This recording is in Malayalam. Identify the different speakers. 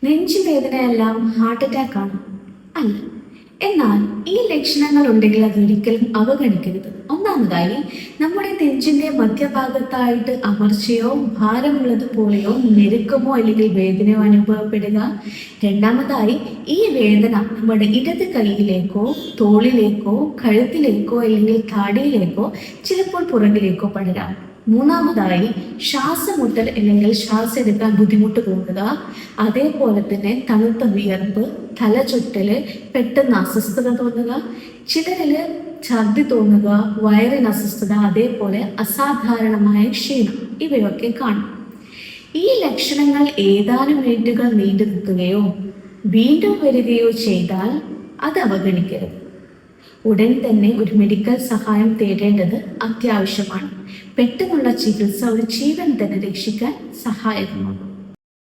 Speaker 1: നെഞ്ചുവേദനയെല്ലാം ഹാർട്ട് അറ്റാക്ക് ആണ്? അല്ല. എന്നാൽ ഈ ലക്ഷണങ്ങൾ ഉണ്ടെങ്കിൽ അതൊരിക്കലും അവഗണിക്കരുത്. ഒന്നാമതായി, നമ്മുടെ നെഞ്ചിന്റെ മധ്യഭാഗത്തായിട്ട് അമർച്ചയോ ഭാരമുള്ളതുപോലെയോ ഞെരുക്കമോ അല്ലെങ്കിൽ വേദനയോ അനുഭവപ്പെടുക. രണ്ടാമതായി, ഈ വേദന നമ്മുടെ ഇടത് കൈയിലേക്കോ തോളിലേക്കോ കഴുത്തിലേക്കോ അല്ലെങ്കിൽ താടിയിലേക്കോ ചിലപ്പോൾ പുറകിലേക്കോ പടരാം. മൂന്നാമതായി, ശ്വാസമുട്ടൽ അല്ലെങ്കിൽ ശ്വാസം എടുക്കാൻ ബുദ്ധിമുട്ട് തോന്നുക. അതേപോലെ തന്നെ തണുത്ത വിയർപ്പ്, തലചുറ്റല്, പെട്ടെന്ന് അസ്വസ്ഥത തോന്നുക, ചിലരില് ഛർദി തോന്നുക, വയറിന് അസ്വസ്ഥത, അതേപോലെ അസാധാരണമായ ക്ഷീണം, ഇവയൊക്കെ കാണും. ഈ ലക്ഷണങ്ങൾ ഏതാനും മിനിറ്റുകൾ നീണ്ടു നിൽക്കുകയോ വീണ്ടും വരികയോ ചെയ്താൽ അത് അവഗണിക്കരുത്. ഉടൻ തന്നെ ഒരു മെഡിക്കൽ സഹായം തേടേണ്ടത് അത്യാവശ്യമാണ്. പെട്ടെന്നുള്ള ചികിത്സ ഒരു ജീവൻ തന്നെ രക്ഷിക്കാൻ സഹായകമാകും.